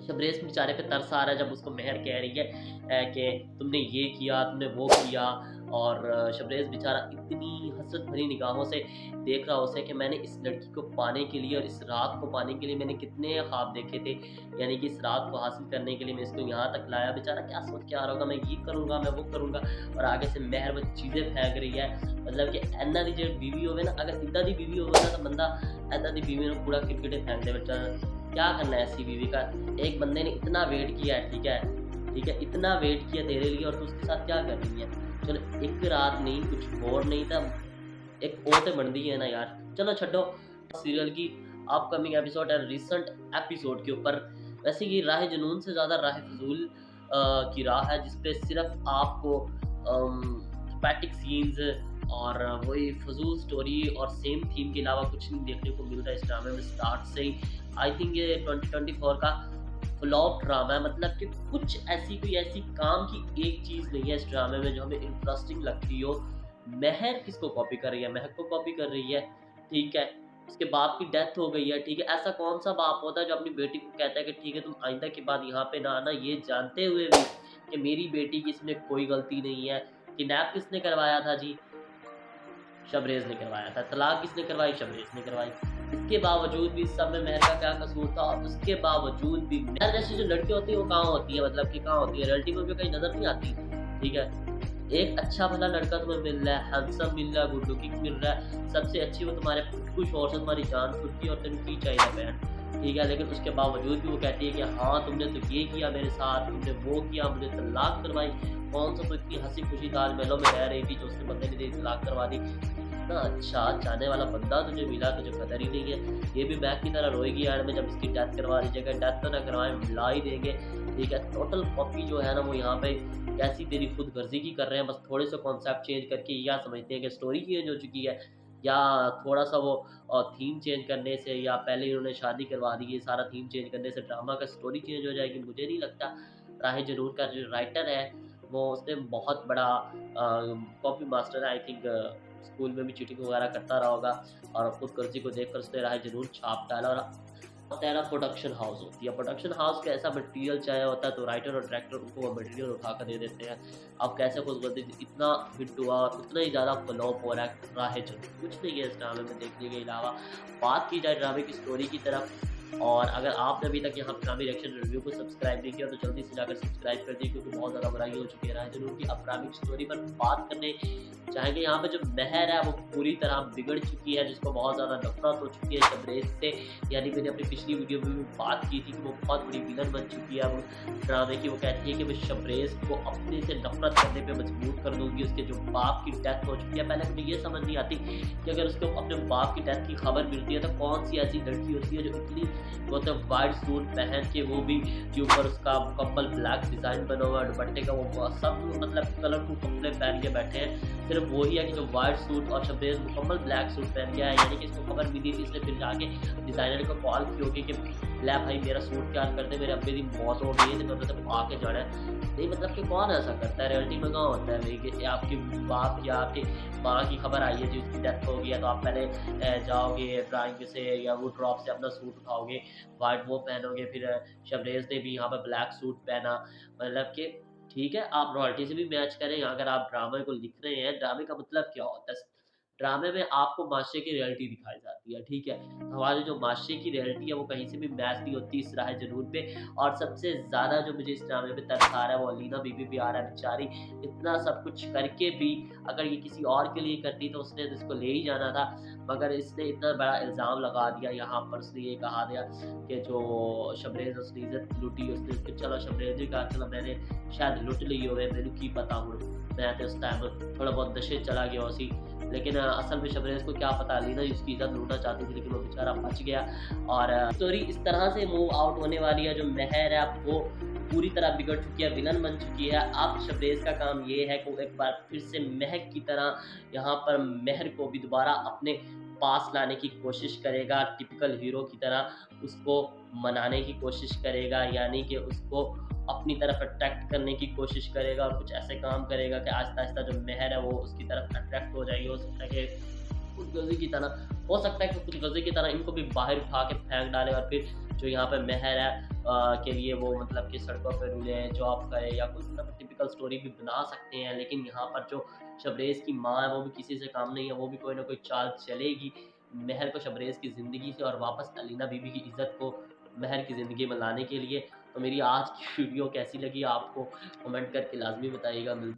शबरेज़ बेचारे पे तरस आ रहा है जब उसको मेहर कह रही है कि तुमने ये किया, तुमने वो किया, और शबरेज़ बेचारा इतनी हसरत भरी निगाहों से देख रहा उसे कि मैंने इस लड़की को पाने के लिए और इस रात को पाने के लिए मैंने कितने ख्वाब देखे थे, यानी कि इस रात को हासिल करने के लिए मैं इसको यहाँ तक लाया। बेचारा क्या सोच के आ रहा होगा, मैं ये करूँगा, मैं वो करूँगा, और आगे से मेहर वो चीज़ें फेंक रही है। मतलब कि इन्ना दी जो बीवी होवे ना, अगर इदा दी बीवी होवे ना तो बंदा इदा दी बीवी ने पूरा क्रिकेट फेंक दे। बेचारा क्या करना है ऐसी बीवी का। एक बंदे ने इतना वेट किया है, ठीक है, इतना वेट किया तेरे लिए और तू उसके साथ क्या कर रही है। चलो एक रात नहीं, कुछ और नहीं था, एक और तो बनती है ना यार। चलो छड्डो सीरियल की अपकमिंग एपिसोड है रिसेंट एपिसोड के ऊपर। वैसे ये राह जुनून से ज़्यादा राह फजूल की राह है, जिसपे सिर्फ आपको पैटिक सीन्स और वही फजूल स्टोरी और सेम थीम के अलावा कुछ नहीं देखने को मिल रहा है इस ड्रामे में स्टार्ट से ही। आई थिंक ये 2024 का फ्लॉप ड्रामा है। मतलब कि कुछ कोई ऐसी काम की एक चीज़ नहीं है इस ड्रामे में जो हमें इंटरेस्टिंग लगती हो। महर किसको कॉपी कर रही है, महक को कॉपी कर रही है, ठीक है। उसके बाप की डेथ हो गई है, ठीक है। ऐसा कौन सा बाप होता है जो अपनी बेटी को कहता है कि ठीक है तुम आइंदा के बाद यहाँ पे ना आना, ये जानते हुए भी कि मेरी बेटी की इसमें कोई गलती नहीं है। किडनैप किसने करवाया था जी, शबरेज़ ने करवाया था। तलाक किसने करवाई, शबरेज़ ने करवाई। इसके बावजूद भी इस सब में महर का क्या कसूर था, और उसके बावजूद भी महर जैसी जो लड़की होती है वो कहाँ होती है, मतलब कि कहाँ होती है, रियलिटी में भी कहीं नजर नहीं आती, ठीक है। एक अच्छा भला लड़का तुम्हें मिल रहा है, हैंडसम मिल रहा है, गुड लुकिंग मिल रहा है, सबसे अच्छी वो तुम्हारे कुछ और से तुम्हारी जान छुटती है और तेन की चाहिए बहन, ठीक है। लेकिन उसके बावजूद भी वो कहती है कि हाँ तुमने तो ये किया मेरे साथ, तुमने वो किया, मुझे तलाक करवाई। कौन सा तो इतनी हंसी खुशी ताजमहलों में रह रही थी जो उसके बंदे ने तेरी तलाक करवा दी। इतना अच्छा चाहने वाला बंदा तुझे मिला, तुझे कदर ही नहीं है। ये भी बैक की तरह रोएगी यार में जब इसकी डेथ करवा दीजिएगा। डेथ तो ना करवाएं, मिला ही देंगे, ठीक है। टोटल कॉपी जो है ना वो यहाँ पे कैसी तेरी खुद गर्जी की कर रहे हैं, बस थोड़े से कॉन्सेप्ट चेंज करके या समझते हैं कि स्टोरी चेंज हो चुकी है, या थोड़ा सा वो थीम चेंज करने से, या पहले इन्होंने शादी करवा दी है, सारा थीम चेंज करने से ड्रामा का स्टोरी चेंज हो जाएगी। मुझे नहीं लगता। राह जरूर का जो राइटर है वो उसने बहुत बड़ा कॉपी मास्टर है। आई थिंक स्कूल में भी चीटिंग वगैरह करता रहा होगा और खुद कर्जी को देखकर उसने राह जरूर छाप डाला। और होता है ना प्रोडक्शन हाउस होती है, प्रोडक्शन हाउस का ऐसा मटेरियल चाहिए होता है तो राइटर और डायरेक्टर उनको वो मटेरियल उठा कर दे देते हैं। अब कैसे खुशबंदी इतना हिट हुआ, उतना ही ज़्यादा फ्लॉप हो रहा है राह जरूर। कुछ नहीं है इस ड्रामे में देखने के अलावा। बात की जाए ड्रामे की स्टोरी की तरफ, और अगर आपने अभी तक यहाँ ड्रामी रिएक्शन रिव्यू को सब्सक्राइब नहीं किया तो जल्दी से जाकर सब्सक्राइब कर दिए, क्योंकि बहुत ज़्यादा बुराई हो चुकी है राह जरूर की। अब ड्रामिक स्टोरी पर बात करने चाहेंगे। यहाँ पे जो महर है वो पूरी तरह बिगड़ चुकी है, जिसको बहुत ज़्यादा नफरत हो चुकी है शबरेज़ से। यानी मैंने अपनी पिछली वीडियो में भी बात की थी कि वो बहुत बड़ी विलन बन चुकी है अब ड्रामे की। वो कहती है कि मैं शबरेज़ को अपने से नफरत करने पे मजबूर कर दूंगी। उसके जो बाप की डेथ हो चुकी है, पहले मुझे ये समझ नहीं आती कि अगर उसको अपने बाप की डेथ की खबर मिलती है तो कौन सी ऐसी लड़की होती है जो इतनी मतलब वाइट सूट पहन के, वो भी के ऊपर उसका मुकम्मल ब्लैक डिज़ाइन बना हुआ दुपट्टे का, वो सब मतलब कलरफुल कपड़े पहन के बैठे हैं। सिर्फ वही है कि जो वाइट सूट और शबरेज़ मुकम्मल ब्लैक सूट पहन के आया। यानी कि इसको खबर मिली थी, इसने फिर जाके डिज़ाइनर को कॉल की होगी कि लै भाई मेरा सूट तैयार कर दे, मेरे अब्बे की मौत हो गई है तो मैं तो आके जाना है। नहीं मतलब कि कौन ऐसा करता है, रियलिटी में कहाँ होता है भाई कि आपके बाप या आपकी माँ की खबर आई है जी उसकी डेथ हो गई है तो आप पहले जाओगे ड्राइंग से या वो ड्रॉप से अपना सूट उठाओगे, वाइट वो पहनोगे। फिर शबरेज़ ने भी यहाँ पर ब्लैक सूट पहना। मतलब कि ठीक है आप रॉयल्टी से भी मैच करें, अगर आप ड्रामे को लिख रहे हैं, ड्रामे का मतलब क्या होता है, ड्रामे में आपको माशरे की रियलिटी दिखाई जाती है, ठीक है। हमारी जो माशरे की रियलिटी है वो कहीं से भी मैच नहीं होती इस राह जरूर पे। और सबसे ज़्यादा जो मुझे इस ड्रामे में तरस आ रहा है वो अलीना बीबी भी आ रहा है। बेचारी इतना सब कुछ करके भी अगर ये किसी और के लिए करती तो उसने इसको ले ही जाना था, मगर इसने इतना बड़ा इल्ज़ाम लगा दिया यहाँ पर। उसने ये कहा दिया कि जो शबरेज़ उसने इज्जत लुटी, उसने चलो शबरेज़ ने कहा चलो मैंने शायद लुट ली हो, मैंने की पता हूँ, मैं तो उस टाइम थोड़ा बहुत नशे चला गया उसी। लेकिन असल में शबरेज़ को क्या पता अलीना उसकी इज्जत लूटना चाहती थी, लेकिन वो बेचारा बच गया। और स्टोरी इस तरह से मूव आउट होने वाली है। जो महर है अब वो पूरी तरह बिगड़ चुकी है, विलन बन चुकी है। अब शबरेज़ का काम ये है कि वो एक बार फिर से महक की तरह यहाँ पर महर को भी दोबारा अपने पास लाने की कोशिश करेगा, टिपिकल हीरो की तरह उसको मनाने की कोशिश करेगा, यानी कि उसको अपनी तरफ अट्रैक्ट करने की कोशिश करेगा और कुछ ऐसे काम करेगा कि आहिस्ता आहिस्ता जो महर है वो उसकी तरफ अट्रैक्ट हो जाएगी। हो सकता है कि खुदगर्जी की तरह, हो सकता है कि खुदगर्जी की तरह इनको भी बाहर उठा के फेंक डाले और फिर जो यहाँ पे मेहर है के लिए वो मतलब कि सड़कों पे रुले हैं, जॉब करे या कुछ मतलब टिपिकल स्टोरी भी बना सकते हैं। लेकिन यहाँ पर जो शबरेज़ की माँ है वो भी किसी से काम नहीं है, वो भी कोई ना कोई चाल चलेगी मेहर को शबरेज़ की ज़िंदगी से और वापस अलीना बीबी की इज़्ज़त को मेहर की ज़िंदगी में लाने के लिए। तो मेरी आज की वीडियो कैसी लगी आपको कमेंट करके लाज़मी बताइएगा।